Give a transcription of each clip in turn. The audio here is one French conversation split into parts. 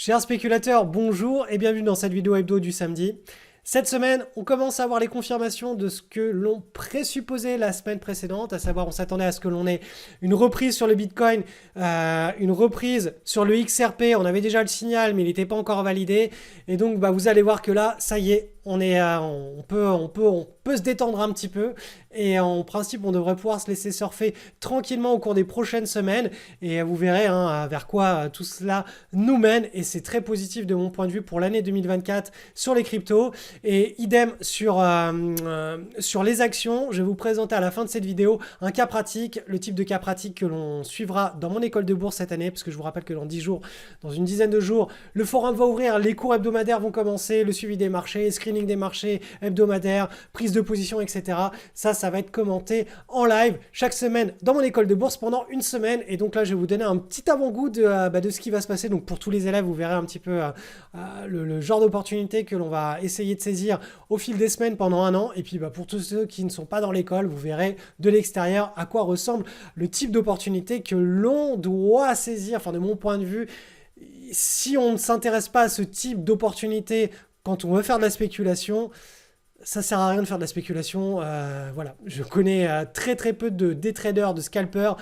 Chers spéculateurs, bonjour et bienvenue dans cette vidéo hebdo du samedi. Cette semaine, on commence à avoir les confirmations de ce que l'on présupposait la semaine précédente, à savoir on s'attendait à ce que l'on ait une reprise sur le Bitcoin, une reprise sur le XRP, on avait déjà le signal mais il n'était pas encore validé. Et donc vous allez voir que là, ça y est, on peut se détendre un petit peu et en principe on devrait pouvoir se laisser surfer tranquillement au cours des prochaines semaines et vous verrez vers quoi tout cela nous mène et c'est très positif de mon point de vue pour l'année 2024 sur les cryptos et idem sur les actions. Je vais vous présenter à la fin de cette vidéo un cas pratique, le type de cas pratique que l'on suivra dans mon école de bourse cette année parce que je vous rappelle que dans 10 jours, dans une dizaine de jours, le forum va ouvrir, les cours hebdomadaires vont commencer, le suivi des marchés, screening des marchés hebdomadaires, prise de position, etc. Ça va être commenté en live chaque semaine dans mon école de bourse pendant une semaine. Et donc là, je vais vous donner un petit avant-goût de ce qui va se passer. Donc pour tous les élèves, vous verrez un petit peu le genre d'opportunité que l'on va essayer de saisir au fil des semaines pendant un an. Et puis pour tous ceux qui ne sont pas dans l'école, vous verrez de l'extérieur à quoi ressemble le type d'opportunité que l'on doit saisir. Enfin, de mon point de vue, si on ne s'intéresse pas à ce type d'opportunité quand on veut faire de la spéculation, ça sert à rien de faire de la spéculation. Voilà, je connais très peu des traders, de scalpers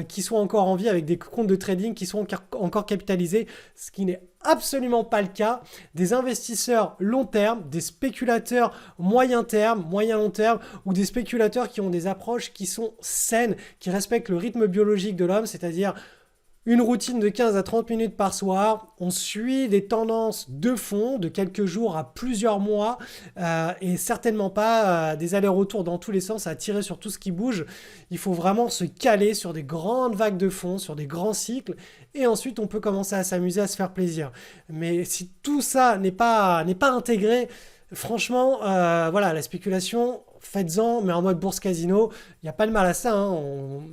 qui sont encore en vie avec des comptes de trading qui sont encore capitalisés, ce qui n'est absolument pas le cas des investisseurs long terme, des spéculateurs moyen terme, moyen long terme ou des spéculateurs qui ont des approches qui sont saines, qui respectent le rythme biologique de l'homme, c'est-à-dire une routine de 15 à 30 minutes par soir, on suit des tendances de fond de quelques jours à plusieurs mois et certainement pas des allers-retours dans tous les sens à tirer sur tout ce qui bouge. Il faut vraiment se caler sur des grandes vagues de fond, sur des grands cycles et ensuite on peut commencer à s'amuser, à se faire plaisir. Mais si tout ça n'est pas intégré, franchement, voilà, la spéculation, faites-en, mais en mode bourse casino, il n'y a pas de mal à ça.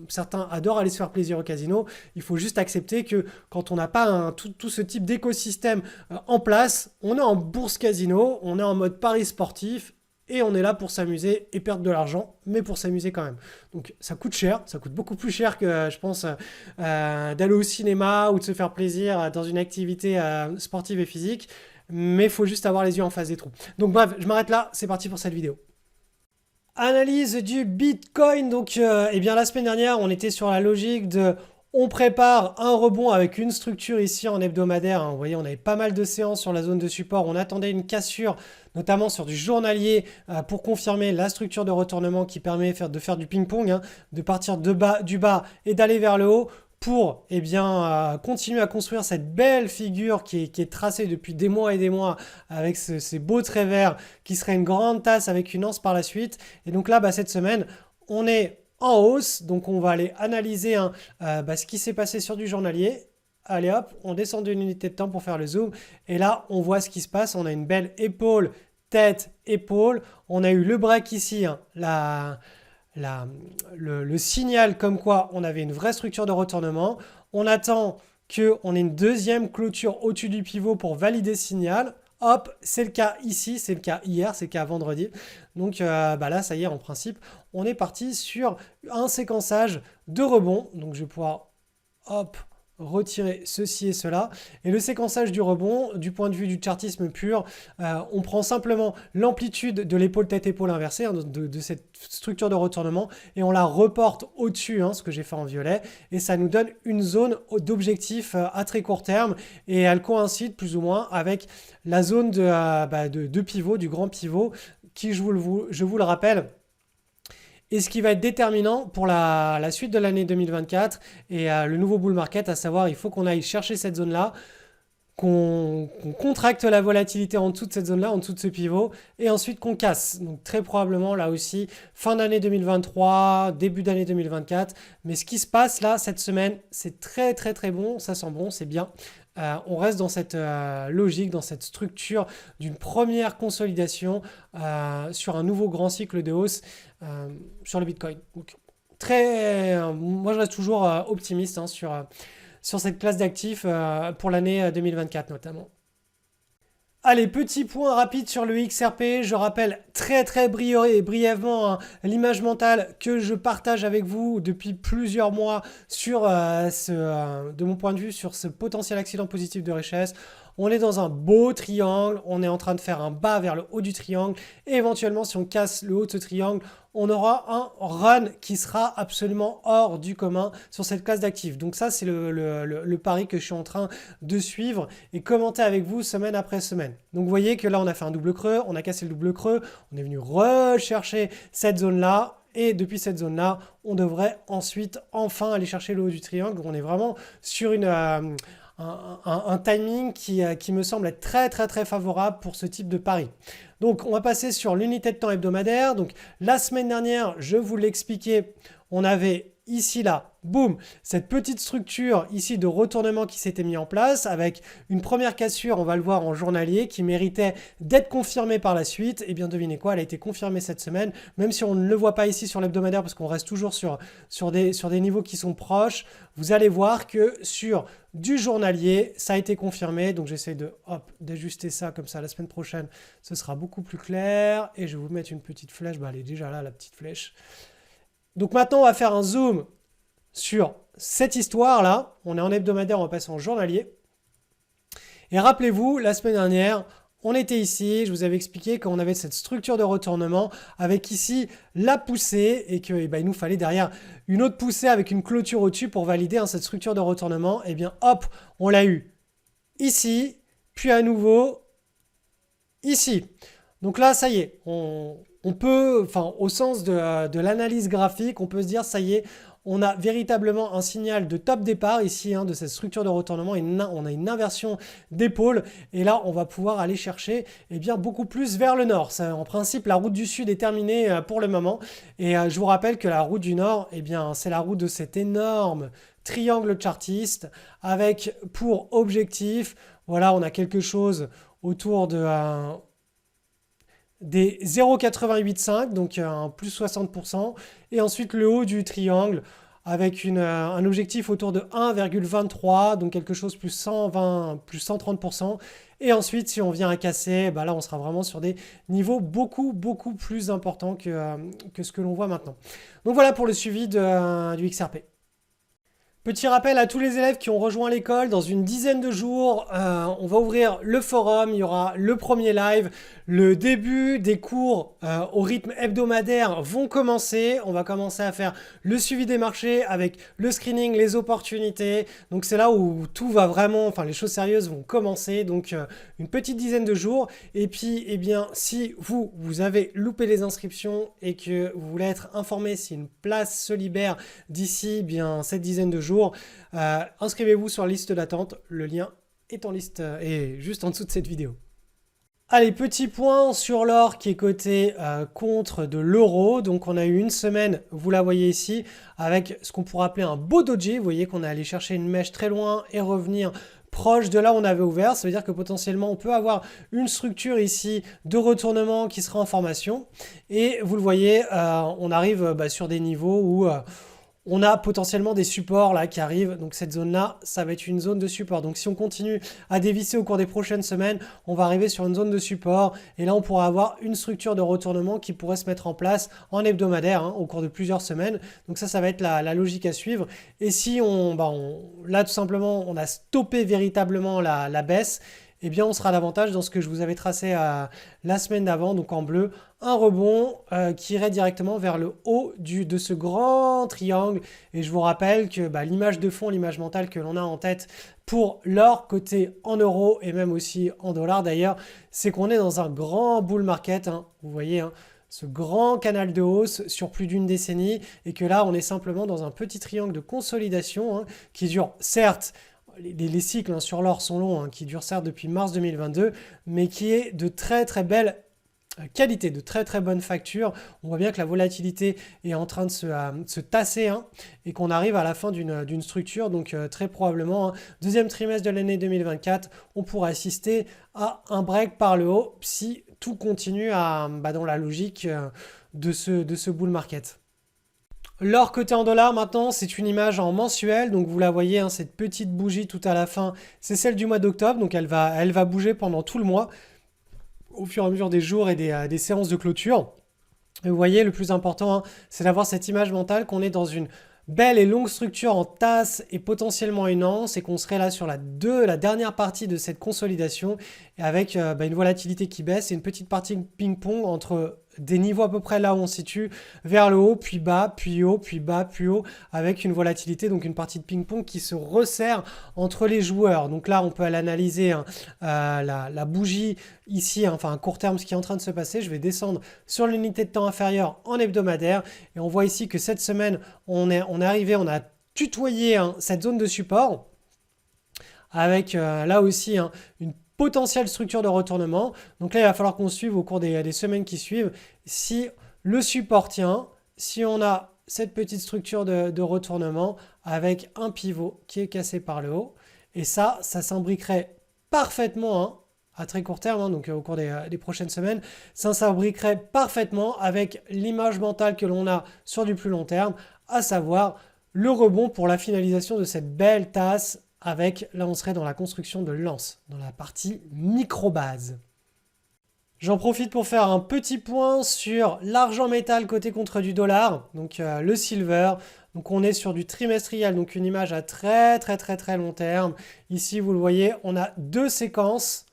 Certains adorent aller se faire plaisir au casino. Il faut juste accepter que quand on n'a pas tout ce type d'écosystème en place, on est en bourse casino, on est en mode pari sportif et on est là pour s'amuser et perdre de l'argent, mais pour s'amuser quand même. Donc ça coûte cher, ça coûte beaucoup plus cher que je pense d'aller au cinéma ou de se faire plaisir dans une activité sportive et physique. Mais il faut juste avoir les yeux en face des trous. Donc bref, je m'arrête là, c'est parti pour cette vidéo. Analyse du Bitcoin. Donc eh bien la semaine dernière, on était sur la logique de on prépare un rebond avec une structure ici en hebdomadaire. Vous voyez, on avait pas mal de séances sur la zone de support. On attendait une cassure, notamment sur du journalier, pour confirmer la structure de retournement qui permet de faire du ping-pong, de partir du bas et d'aller vers le haut pour continuer à construire cette belle figure qui est tracée depuis des mois et des mois avec ces beaux traits verts qui serait une grande tasse avec une anse par la suite. Et donc là, cette semaine, on est en hausse. Donc on va aller analyser ce qui s'est passé sur du journalier. Allez hop, on descend d'une unité de temps pour faire le zoom. Et là, on voit ce qui se passe. On a une belle épaule, tête, épaule. On a eu le break ici, le signal comme quoi on avait une vraie structure de retournement. On attend qu'on ait une deuxième clôture au-dessus du pivot pour valider ce signal. Hop, c'est le cas ici, c'est le cas hier, c'est le cas vendredi. Donc là, ça y est, en principe, on est parti sur un séquençage de rebond. Donc je vais pouvoir, hop, retirer ceci et cela. Et le séquençage du rebond, du point de vue du chartisme pur, on prend simplement l'amplitude de l'épaule tête-épaule inversée, de cette structure de retournement, et on la reporte au-dessus, ce que j'ai fait en violet, et ça nous donne une zone d'objectif à très court terme, et elle coïncide plus ou moins avec la zone de pivot, du grand pivot, qui, je vous le rappelle, et ce qui va être déterminant pour la suite de l'année 2024 et le nouveau bull market, à savoir il faut qu'on aille chercher cette zone-là, qu'on contracte la volatilité en dessous de cette zone-là, en dessous de ce pivot, et ensuite qu'on casse. Donc très probablement là aussi, fin d'année 2023, début d'année 2024. Mais ce qui se passe là, cette semaine, c'est très bon, ça sent bon, c'est bien. On reste dans cette logique, dans cette structure d'une première consolidation sur un nouveau grand cycle de hausse sur le Bitcoin. Donc, moi, je reste toujours optimiste sur cette classe d'actifs pour l'année 2024 notamment. Allez, petit point rapide sur le XRP. Je rappelle très brièvement l'image mentale que je partage avec vous depuis plusieurs mois sur de mon point de vue, sur ce potentiel accident positif de richesse. On est dans un beau triangle, on est en train de faire un bas vers le haut du triangle. Et éventuellement, si on casse le haut de ce triangle, on aura un run qui sera absolument hors du commun sur cette classe d'actifs. Donc ça, c'est le pari que je suis en train de suivre et commenter avec vous semaine après semaine. Donc vous voyez que là, on a fait un double creux, on a cassé le double creux, on est venu rechercher cette zone-là. Et depuis cette zone-là, on devrait ensuite enfin aller chercher le haut du triangle. On est vraiment sur un timing qui me semble être très favorable pour ce type de pari. Donc on va passer sur l'unité de temps hebdomadaire. Donc la semaine dernière, je vous l'ai expliqué, on avait ici là, boum, cette petite structure ici de retournement qui s'était mis en place avec une première cassure, on va le voir en journalier, qui méritait d'être confirmée par la suite. Et bien devinez quoi, elle a été confirmée cette semaine, même si on ne le voit pas ici sur l'hebdomadaire parce qu'on reste toujours sur des niveaux qui sont proches. Vous allez voir que sur du journalier, ça a été confirmé. Donc j'essaie d'ajuster ça comme ça la semaine prochaine, ce sera beaucoup plus clair. Et je vais vous mettre une petite flèche, elle est déjà là la petite flèche. Donc maintenant, on va faire un zoom sur cette histoire-là. On est en hebdomadaire, on va passer en journalier. Et rappelez-vous, la semaine dernière, on était ici. Je vous avais expliqué qu'on avait cette structure de retournement avec ici la poussée et qu'il il nous fallait derrière une autre poussée avec une clôture au-dessus pour valider cette structure de retournement. Et bien hop, on l'a eu ici, puis à nouveau ici. Donc là, ça y est, on peut, au sens de l'analyse graphique, on peut se dire, ça y est, on a véritablement un signal de top départ ici, de cette structure de retournement. On a une inversion d'épaule. Et là, on va pouvoir aller chercher beaucoup plus vers le nord. En principe, la route du sud est terminée pour le moment. Et je vous rappelle que la route du nord, c'est la route de cet énorme triangle chartiste avec pour objectif, voilà, on a quelque chose autour de... des 0,885, donc un plus 60%, et ensuite le haut du triangle avec un objectif autour de 1,23, donc quelque chose plus 120, plus 130%. Et ensuite, si on vient à casser, là, on sera vraiment sur des niveaux beaucoup plus importants que ce que l'on voit maintenant. Donc voilà pour le suivi du XRP. Petit rappel à tous les élèves qui ont rejoint l'école, dans une dizaine de jours, on va ouvrir le forum, il y aura le premier live, le début des cours au rythme hebdomadaire vont commencer. On va commencer à faire le suivi des marchés avec le screening, les opportunités. Donc c'est là où tout va vraiment, les choses sérieuses vont commencer. Donc une petite dizaine de jours. Et puis, si vous avez loupé les inscriptions et que vous voulez être informé si une place se libère d'ici cette dizaine de jours, inscrivez-vous sur la liste d'attente. Le lien est en liste et juste en dessous de cette vidéo. Allez, petit point sur l'or qui est coté contre de l'euro. Donc on a eu une semaine, vous la voyez ici, avec ce qu'on pourrait appeler un beau doji. Vous voyez qu'on est allé chercher une mèche très loin et revenir proche de là où on avait ouvert. Ça veut dire que potentiellement on peut avoir une structure ici de retournement qui sera en formation. Et vous le voyez, on arrive sur des niveaux où... on a potentiellement des supports là qui arrivent. Donc cette zone-là, ça va être une zone de support. Donc si on continue à dévisser au cours des prochaines semaines, on va arriver sur une zone de support. Et là, on pourra avoir une structure de retournement qui pourrait se mettre en place en hebdomadaire au cours de plusieurs semaines. Donc ça va être la logique à suivre. Et si là, tout simplement, on a stoppé véritablement la baisse, on sera davantage dans ce que je vous avais tracé la semaine d'avant, donc en bleu, un rebond qui irait directement vers le haut de ce grand triangle. Et je vous rappelle que l'image de fond, l'image mentale que l'on a en tête pour l'or côté en euros et même aussi en dollars d'ailleurs, c'est qu'on est dans un grand bull market, vous voyez, ce grand canal de hausse sur plus d'une décennie et que là, on est simplement dans un petit triangle de consolidation qui dure certes. Les cycles sur l'or sont longs, qui durent certes depuis mars 2022, mais qui est de très belle qualité, de très bonne facture. On voit bien que la volatilité est en train de se tasser et qu'on arrive à la fin d'une structure. Donc très probablement, deuxième trimestre de l'année 2024, on pourra assister à un break par le haut si tout continue dans la logique de ce bull market. L'or coté en dollars maintenant, c'est une image en mensuel, donc vous la voyez, cette petite bougie tout à la fin, c'est celle du mois d'octobre, donc elle va bouger pendant tout le mois, au fur et à mesure des jours et des séances de clôture. Et vous voyez, le plus important, c'est d'avoir cette image mentale qu'on est dans une belle et longue structure en tasse et potentiellement une anse et qu'on serait là sur la dernière partie de cette consolidation et avec une volatilité qui baisse et une petite partie ping-pong entre des niveaux à peu près là où on se situe, vers le haut, puis bas, puis haut, puis bas, puis haut, avec une volatilité, donc une partie de ping-pong qui se resserre entre les joueurs. Donc là, on peut aller analyser la bougie ici, hein, enfin à court terme, ce qui est en train de se passer. Je vais descendre sur l'unité de temps inférieure en hebdomadaire et on voit ici que cette semaine, on est arrivé, on a tutoyé cette zone de support avec là aussi une potentielle structure de retournement. Donc là, il va falloir qu'on suive au cours des semaines qui suivent si le support tient, si on a cette petite structure de retournement avec un pivot qui est cassé par le haut. Et ça s'imbriquerait parfaitement à très court terme, donc au cours des prochaines semaines, ça s'imbriquerait parfaitement avec l'image mentale que l'on a sur du plus long terme, à savoir le rebond pour la finalisation de cette belle tasse avec, là on serait dans la construction de l'anse, dans la partie micro-base. J'en profite pour faire un petit point sur l'argent métal coté contre du dollar, donc le silver. Donc on est sur du trimestriel, donc une image à très long terme. Ici vous le voyez, on a deux séquences.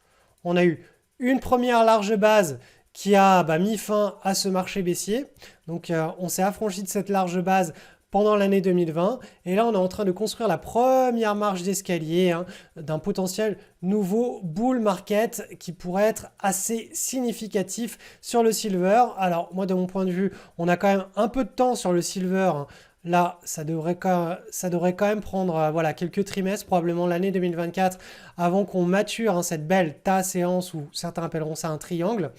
On a eu une première large base qui a mis fin à ce marché baissier. Donc on s'est affranchi de cette large base pendant l'année 2020. Et là, on est en train de construire la première marche d'escalier d'un potentiel nouveau bull market qui pourrait être assez significatif sur le silver. Alors, moi, de mon point de vue, on a quand même un peu de temps sur le silver. Là, ça devrait quand même prendre quelques trimestres, probablement l'année 2024, avant qu'on mature cette belle tasse et anse, ou certains appelleront ça un triangle.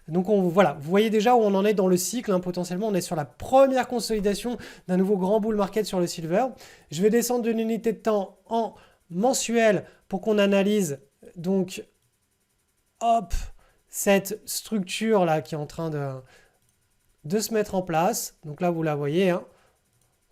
Donc voilà, vous voyez déjà où on en est dans le cycle, potentiellement on est sur la première consolidation d'un nouveau grand bull market sur le silver. Je vais descendre d'une unité de temps en mensuel pour qu'on analyse donc cette structure là qui est en train de se mettre en place. Donc là vous la voyez,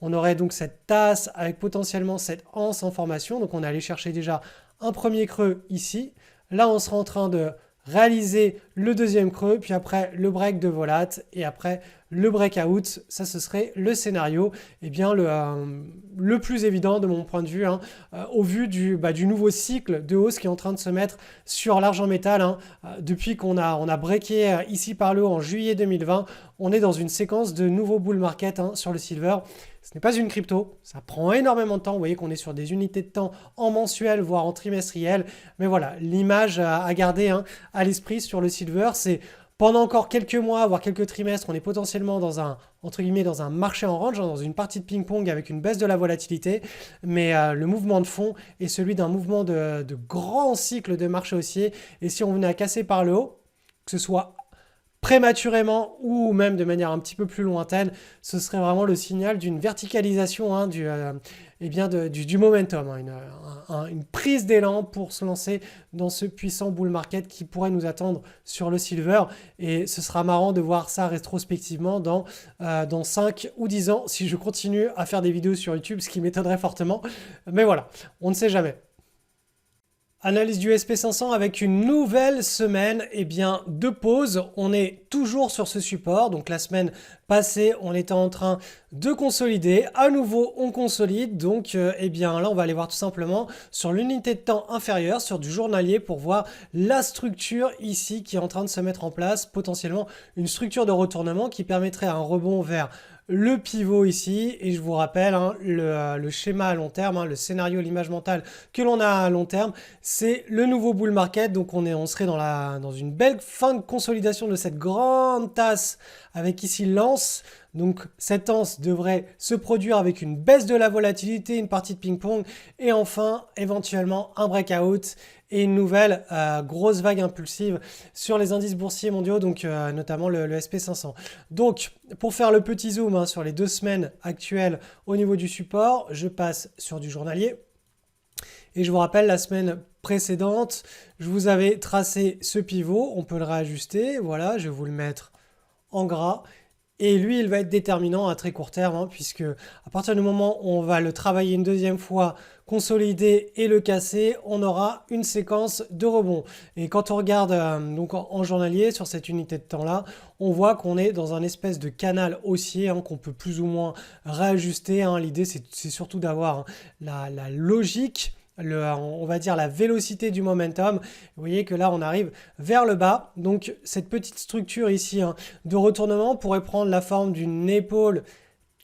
on aurait donc cette tasse avec potentiellement cette anse en formation. Donc on est allé chercher déjà un premier creux ici. Là on sera en train de réaliser le deuxième creux, puis après le break de volat et après le breakout. Ça, ce serait le scénario le plus évident de mon point de vue au vu du nouveau cycle de hausse qui est en train de se mettre sur l'argent métal. Depuis qu'on a breaké ici par le haut en juillet 2020, on est dans une séquence de nouveaux bull market sur le silver. Ce n'est pas une crypto, ça prend énormément de temps. Vous voyez qu'on est sur des unités de temps en mensuel, voire en trimestriel. Mais voilà, l'image à garder à l'esprit sur le silver, c'est pendant encore quelques mois, voire quelques trimestres, on est potentiellement dans un marché en range, dans une partie de ping-pong avec une baisse de la volatilité. Mais le mouvement de fond est celui d'un mouvement de grand cycle de marché haussier. Et si on venait à casser par le haut, que ce soit prématurément ou même de manière un petit peu plus lointaine, ce serait vraiment le signal d'une verticalisation du momentum, une prise d'élan pour se lancer dans ce puissant bull market qui pourrait nous attendre sur le silver. Et ce sera marrant de voir ça rétrospectivement dans 5 ou 10 ans si je continue à faire des vidéos sur YouTube, ce qui m'étonnerait fortement. Mais voilà, on ne sait jamais. Analyse du SP500 avec une nouvelle semaine de pause. On est toujours sur ce support. Donc la semaine passée, on était en train de consolider. À nouveau, on consolide. Donc là, on va aller voir tout simplement sur l'unité de temps inférieure, sur du journalier pour voir la structure ici qui est en train de se mettre en place. Potentiellement une structure de retournement qui permettrait un rebond vers le pivot ici, et je vous rappelle le schéma à long terme, le scénario, l'image mentale que l'on a à long terme, c'est le nouveau bull market. Donc on serait dans une belle fin de consolidation de cette grande tasse avec ici l'anse. Donc cette anse devrait se produire avec une baisse de la volatilité, une partie de ping-pong et enfin éventuellement un breakout et une nouvelle grosse vague impulsive sur les indices boursiers mondiaux, donc notamment le SP500. Donc pour faire le petit zoom sur les 2 semaines actuelles au niveau du support, je passe sur du journalier. Et je vous rappelle, la semaine précédente, je vous avais tracé ce pivot. On peut le réajuster. Voilà, je vais vous le mettre en gras. Et lui, il va être déterminant à très court terme, puisque à partir du moment où on va le travailler une deuxième fois consolider et le casser, on aura une séquence de rebond. Et quand on regarde donc en journalier sur cette unité de temps-là, on voit qu'on est dans un espèce de canal haussier qu'on peut plus ou moins réajuster. L'idée, c'est surtout d'avoir la logique, on va dire la vélocité du momentum. Vous voyez que là, on arrive vers le bas. Donc, cette petite structure ici de retournement pourrait prendre la forme d'une épaule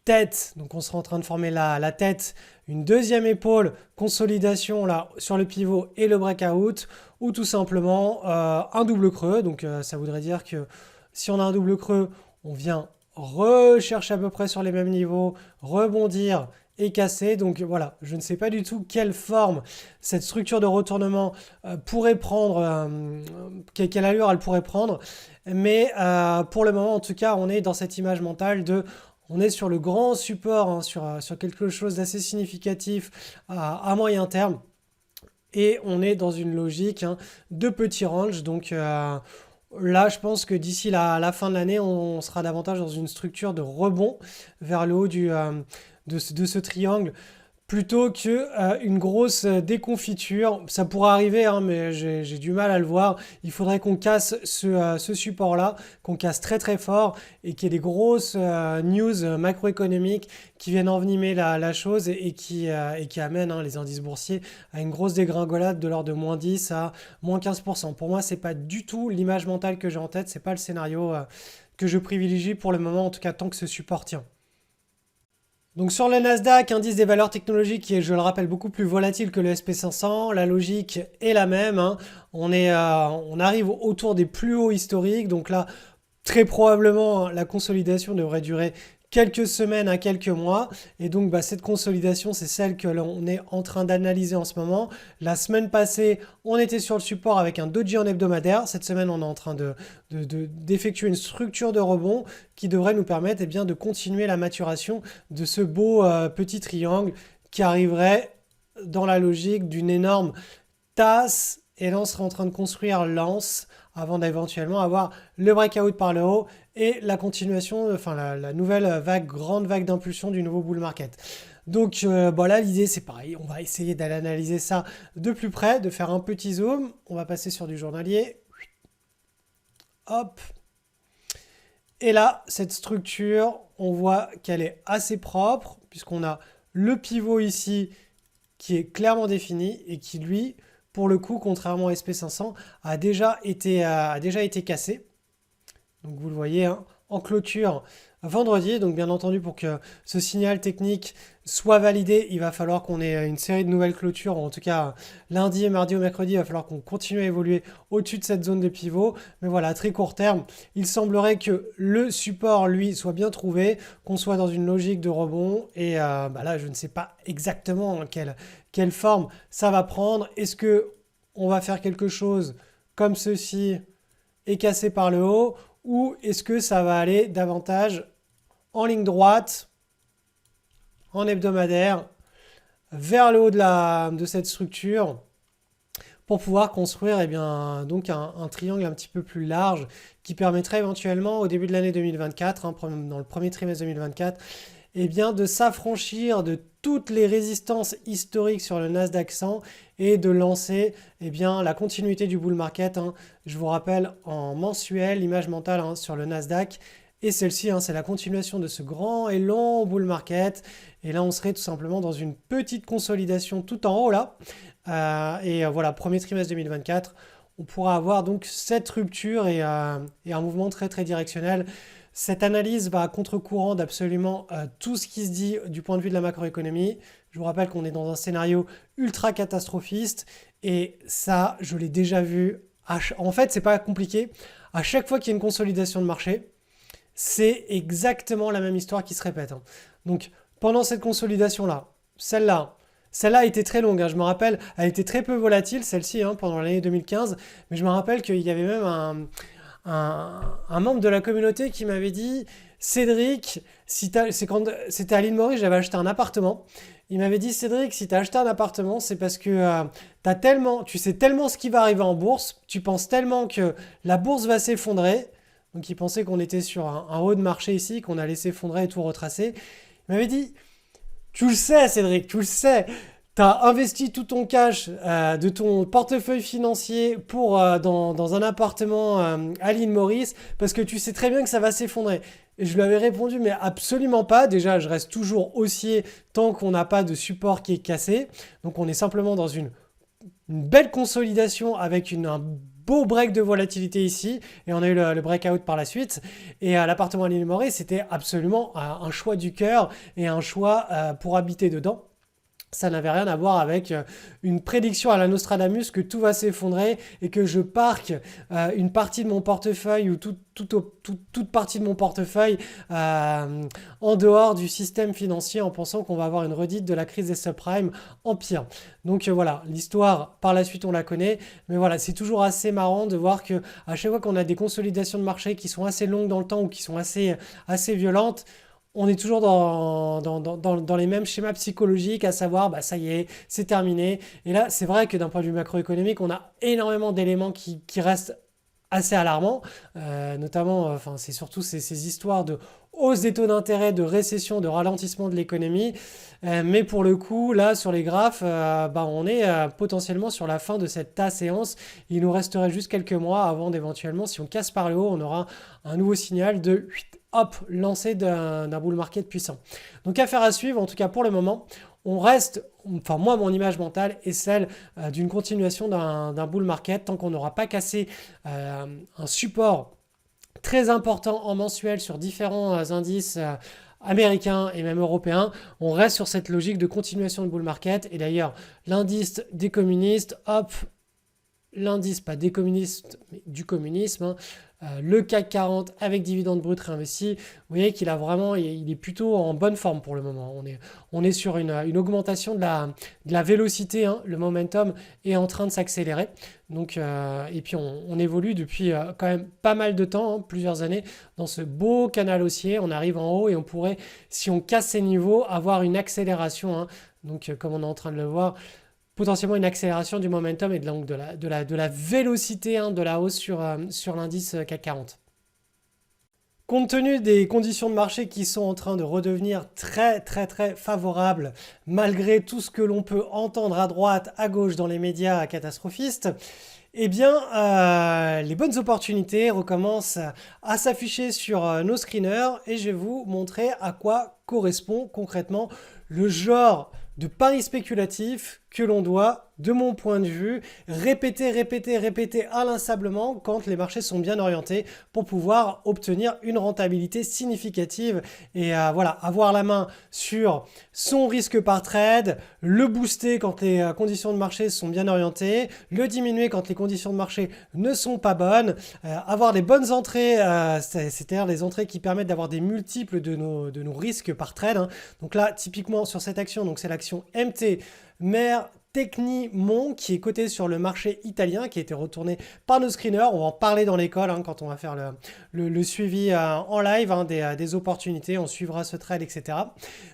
tête, donc on sera en train de former la tête, une deuxième épaule, consolidation là sur le pivot et le breakout, ou tout simplement un double creux. Donc ça voudrait dire que si on a un double creux, on vient rechercher à peu près sur les mêmes niveaux, rebondir et casser. Donc voilà, je ne sais pas du tout quelle forme cette structure de retournement pourrait prendre, quelle allure elle pourrait prendre, mais pour le moment en tout cas, on est dans cette image mentale on est sur le grand support, sur quelque chose d'assez significatif à moyen terme. Et on est dans une logique de petit range. Donc là, je pense que d'ici la fin de l'année, on sera davantage dans une structure de rebond vers le haut de ce triangle, plutôt qu'une grosse déconfiture. Ça pourrait arriver, mais j'ai du mal à le voir. Il faudrait qu'on casse ce support-là, qu'on casse très très fort et qu'il y ait des grosses news macroéconomiques qui viennent envenimer la chose et qui amènent les indices boursiers à une grosse dégringolade de l'ordre de moins 10 à moins 15%. Pour moi, c'est pas du tout l'image mentale que j'ai en tête. C'est pas le scénario que je privilégie pour le moment, en tout cas tant que ce support tient. Donc sur le Nasdaq, indice des valeurs technologiques qui est, je le rappelle, beaucoup plus volatile que le SP500, la logique est la même. On arrive autour des plus hauts historiques, donc là, très probablement, la consolidation devrait durer quelques semaines à quelques mois. Et donc, cette consolidation, c'est celle que l'on est en train d'analyser en ce moment. La semaine passée, on était sur le support avec un doji en hebdomadaire. Cette semaine, on est en train d'effectuer une structure de rebond qui devrait nous permettre de continuer la maturation de ce beau petit triangle qui arriverait dans la logique d'une énorme tasse. Et là, on serait en train de construire l'anse avant d'éventuellement avoir le breakout par le haut et la continuation, la nouvelle grande vague d'impulsion du nouveau bull market. Donc là, l'idée, c'est pareil. On va essayer d'aller analyser ça de plus près, de faire un petit zoom. On va passer sur du journalier. Hop. Et là, cette structure, on voit qu'elle est assez propre puisqu'on a le pivot ici qui est clairement défini et qui, lui, pour le coup, contrairement au SP500, a déjà été cassé. Donc vous le voyez en clôture vendredi. Donc bien entendu, pour que ce signal technique soit validé, il va falloir qu'on ait une série de nouvelles clôtures. En tout cas, lundi, mardi ou mercredi, il va falloir qu'on continue à évoluer au-dessus de cette zone de pivot. Mais voilà, à très court terme, il semblerait que le support, lui, soit bien trouvé, qu'on soit dans une logique de rebond. Et là, je ne sais pas exactement quelle forme ça va prendre. Est-ce qu'on va faire quelque chose comme ceci et casser par le haut, ou est-ce que ça va aller davantage en ligne droite, en hebdomadaire, vers le haut de cette structure pour pouvoir construire donc un triangle un petit peu plus large qui permettrait éventuellement au début de l'année 2024, dans le premier trimestre 2024, de s'affranchir de toutes les résistances historiques sur le Nasdaq 100 et de lancer la continuité du bull market. Je vous rappelle en mensuel, l'image mentale sur le Nasdaq. Et celle-ci, c'est la continuation de ce grand et long bull market. Et là, on serait tout simplement dans une petite consolidation tout en haut là. Voilà, premier trimestre 2024, on pourra avoir donc cette rupture et un mouvement très très directionnel. Cette analyse va à contre-courant d'absolument tout ce qui se dit du point de vue de la macroéconomie. Je vous rappelle qu'on est dans un scénario ultra catastrophiste et ça, je l'ai déjà vu. En fait, c'est pas compliqué. À chaque fois qu'il y a une consolidation de marché, c'est exactement la même histoire qui se répète. Donc, pendant cette consolidation-là, celle-là a été très longue. Je me rappelle, elle était très peu volatile, celle-ci, pendant l'année 2015. Mais je me rappelle qu'il y avait même un membre de la communauté qui m'avait dit « Cédric, c'est quand c'était à l'île Maurice, j'avais acheté un appartement. Il m'avait dit « Cédric, si tu as acheté un appartement, c'est parce que tu sais tellement ce qui va arriver en bourse, tu penses tellement que la bourse va s'effondrer. » Donc il pensait qu'on était sur un haut de marché ici, qu'on allait s'effondrer et tout retracer. Il m'avait dit « Tu le sais, Cédric, tu le sais. Tu as investi tout ton cash de ton portefeuille financier pour dans un appartement à l'île Maurice parce que tu sais très bien que ça va s'effondrer. Et je lui avais répondu, mais absolument pas. Déjà, je reste toujours haussier tant qu'on n'a pas de support qui est cassé. Donc, on est simplement dans une belle consolidation avec un beau break de volatilité ici. Et on a eu le breakout par la suite. Et l'appartement à l'île Maurice, c'était absolument un choix du cœur et un choix pour habiter dedans. Ça n'avait rien à voir avec une prédiction à la Nostradamus que tout va s'effondrer et que je parque une partie de mon portefeuille ou toute partie de mon portefeuille en dehors du système financier en pensant qu'on va avoir une redite de la crise des subprimes en pire. Donc voilà, l'histoire par la suite on la connaît, mais voilà, c'est toujours assez marrant de voir que à chaque fois qu'on a des consolidations de marché qui sont assez longues dans le temps ou qui sont assez violentes, on est toujours dans les mêmes schémas psychologiques, à savoir, bah, ça y est, c'est terminé. Et là, c'est vrai que d'un point de vue macroéconomique, on a énormément d'éléments qui restent assez alarmants, notamment, enfin, c'est surtout ces histoires de hausse des taux d'intérêt, de récession, de ralentissement de l'économie. Mais pour le coup, là, sur les graphes, bah, on est potentiellement sur la fin de cette séance. Il nous resterait juste quelques mois avant d'éventuellement, si on casse par le haut, on aura un nouveau signal de hop, lancé d'un bull market puissant. Donc affaire à suivre, en tout cas pour le moment. On reste, enfin moi mon image mentale est celle d'une continuation d'un bull market tant qu'on n'aura pas cassé un support très important en mensuel sur différents indices américains et même européens. On reste sur cette logique de continuation de bull market. Et d'ailleurs, l'indice des communistes, hop, l'indice pas des communistes mais du communisme, hein, le CAC 40 avec dividendes bruts réinvestis, vous voyez qu'il a vraiment, il est plutôt en bonne forme pour le moment. On est sur une augmentation de la vélocité, hein, le momentum est en train de s'accélérer. Donc, et puis on évolue depuis quand même pas mal de temps, hein, plusieurs années, dans ce beau canal haussier. On arrive en haut et on pourrait, si on casse ces niveaux, avoir une accélération, hein. Donc, comme on est en train de le voir, potentiellement une accélération du momentum et de la vélocité, hein, de la hausse sur l'indice CAC 40. Compte tenu des conditions de marché qui sont en train de redevenir très très très favorables, malgré tout ce que l'on peut entendre à droite, à gauche dans les médias catastrophistes, eh bien, les bonnes opportunités recommencent à s'afficher sur nos screeners et je vais vous montrer à quoi correspond concrètement le genre de paris spéculatif que l'on doit, de mon point de vue, répéter inlassablement quand les marchés sont bien orientés pour pouvoir obtenir une rentabilité significative et voilà, avoir la main sur son risque par trade, le booster quand les conditions de marché sont bien orientées, le diminuer quand les conditions de marché ne sont pas bonnes, avoir des bonnes entrées, c'est-à-dire des entrées qui permettent d'avoir des multiples de nos risques par trade, hein. Donc là, typiquement sur cette action, donc c'est l'action MT, Mer Tecnimont qui est coté sur le marché italien, qui a été retourné par nos screeners. On va en parler dans l'école, hein, quand on va faire le suivi en live, hein, des opportunités. On suivra ce trade, etc.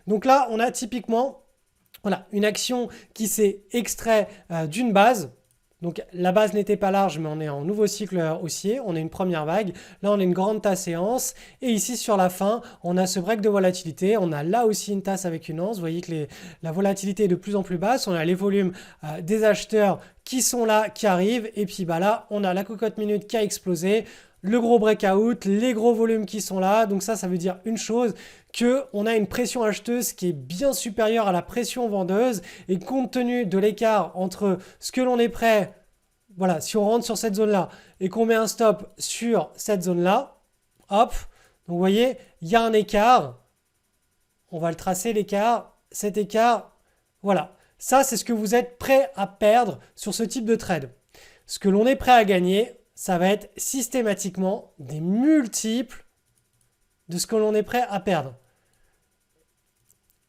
Donc là, on a typiquement voilà, une action qui s'est extrait d'une base. Donc la base n'était pas large, mais on est en nouveau cycle haussier, on a une première vague, là on a une grande tasse séance, et ici sur la fin, on a ce break de volatilité, on a là aussi une tasse avec une once, vous voyez que la volatilité est de plus en plus basse, on a les volumes des acheteurs qui sont là, qui arrivent, et puis bah là on a la cocotte minute qui a explosé, le gros breakout, les gros volumes qui sont là, donc ça veut dire une chose, qu'on a une pression acheteuse qui est bien supérieure à la pression vendeuse et compte tenu de l'écart entre ce que l'on est prêt, voilà, si on rentre sur cette zone-là et qu'on met un stop sur cette zone-là, hop, donc vous voyez, il y a un écart, on va le tracer l'écart, cet écart, voilà. Ça, c'est ce que vous êtes prêt à perdre sur ce type de trade. Ce que l'on est prêt à gagner, ça va être systématiquement des multiples de ce que l'on est prêt à perdre.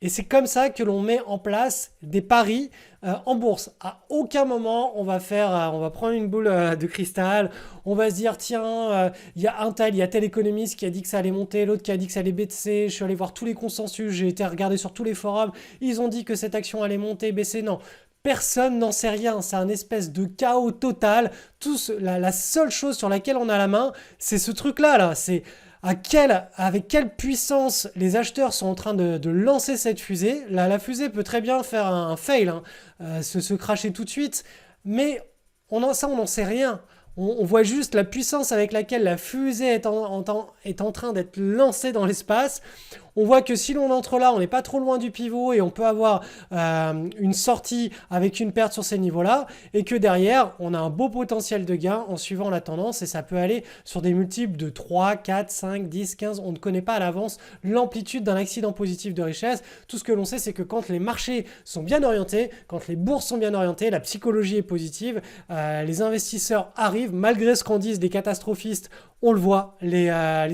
Et c'est comme ça que l'on met en place des paris en bourse. À aucun moment, on va prendre une boule de cristal, on va se dire, tiens, il y a tel économiste qui a dit que ça allait monter, l'autre qui a dit que ça allait baisser, je suis allé voir tous les consensus, j'ai été regarder sur tous les forums, ils ont dit que cette action allait monter, baisser, non. Personne n'en sait rien, c'est un espèce de chaos total. La seule chose sur laquelle on a la main, c'est ce truc-là, là. C'est avec quelle puissance les acheteurs sont en train de lancer cette fusée. La fusée peut très bien faire un fail, hein, se cracher tout de suite, mais on n'en sait rien. On voit juste la puissance avec laquelle la fusée est en train d'être lancée dans l'espace. On voit que si l'on entre là, on n'est pas trop loin du pivot et on peut avoir une sortie avec une perte sur ces niveaux-là, et que derrière, on a un beau potentiel de gain en suivant la tendance, et ça peut aller sur des multiples de 3, 4, 5, 10, 15. On ne connaît pas à l'avance l'amplitude d'un accident positif de richesse. Tout ce que l'on sait, c'est que quand les marchés sont bien orientés, quand les bourses sont bien orientées, la psychologie est positive, les investisseurs arrivent, malgré ce qu'en disent les catastrophistes. On le voit, les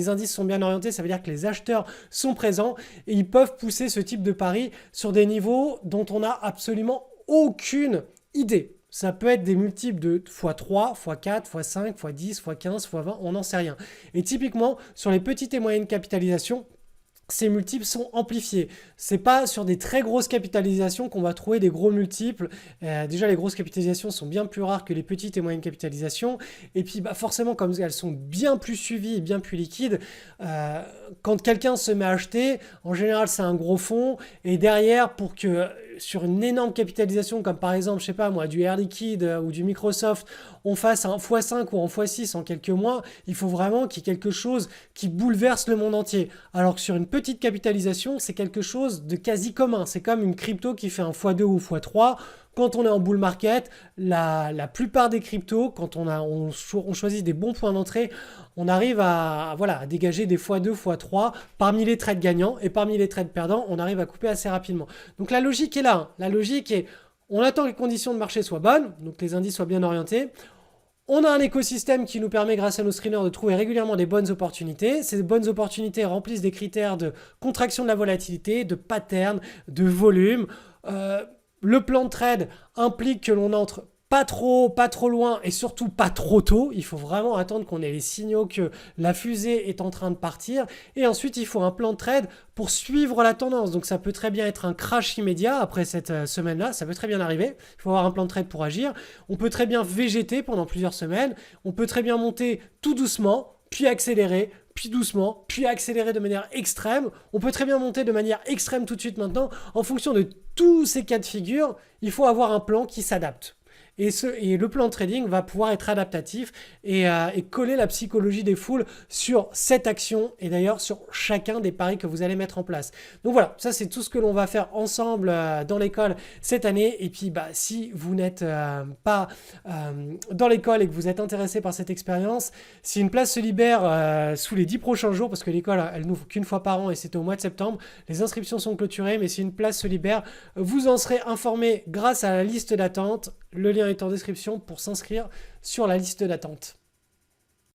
indices sont bien orientés, ça veut dire que les acheteurs sont présents et ils peuvent pousser ce type de pari sur des niveaux dont on n'a absolument aucune idée. Ça peut être des multiples de x3, x4, x5, x10, x15, x20, on n'en sait rien. Et typiquement, sur les petites et moyennes capitalisations, ces multiples sont amplifiés. C'est pas sur des très grosses capitalisations qu'on va trouver des gros multiples. Déjà, les grosses capitalisations sont bien plus rares que les petites et moyennes capitalisations. Et puis, forcément, comme elles sont bien plus suivies et bien plus liquides, quand quelqu'un se met à acheter, en général, c'est un gros fonds. Et derrière, pour que sur une énorme capitalisation, comme par exemple, je sais pas moi, du Air Liquide ou du Microsoft, on fasse un x5 ou un x6 en quelques mois, il faut vraiment qu'il y ait quelque chose qui bouleverse le monde entier. Alors que sur une petite capitalisation, c'est quelque chose de quasi commun. C'est comme une crypto qui fait un x2 ou x3. Quand on est en bull market, la plupart des cryptos, quand on choisit des bons points d'entrée, on arrive à dégager des x2, x3 parmi les trades gagnants, et parmi les trades perdants, on arrive à couper assez rapidement. Donc la logique est là. Hein. La logique est, on attend que les conditions de marché soient bonnes, donc les indices soient bien orientés. On a un écosystème qui nous permet, grâce à nos screeners, de trouver régulièrement des bonnes opportunités. Ces bonnes opportunités remplissent des critères de contraction de la volatilité, de pattern, de volume. Le plan de trade implique que l'on entre pas trop loin et surtout pas trop tôt. Il faut vraiment attendre qu'on ait les signaux que la fusée est en train de partir. Et ensuite, il faut un plan de trade pour suivre la tendance. Donc ça peut très bien être un crash immédiat après cette semaine-là. Ça peut très bien arriver. Il faut avoir un plan de trade pour agir. On peut très bien végéter pendant plusieurs semaines. On peut très bien monter tout doucement, puis accélérer, puis doucement, puis accélérer de manière extrême. On peut très bien monter de manière extrême tout de suite maintenant. En fonction de tous ces cas de figure, il faut avoir un plan qui s'adapte. Et le plan de trading va pouvoir être adaptatif et coller la psychologie des foules sur cette action et d'ailleurs sur chacun des paris que vous allez mettre en place. Donc voilà, ça c'est tout ce que l'on va faire ensemble dans l'école cette année. Et puis si vous n'êtes pas dans l'école et que vous êtes intéressé par cette expérience, si une place se libère sous les 10 prochains jours, parce que l'école elle n'ouvre qu'une fois par an et c'est au mois de septembre, les inscriptions sont clôturées, mais si une place se libère, vous en serez informé grâce à la liste d'attente. Le lien est en description pour s'inscrire sur la liste d'attente.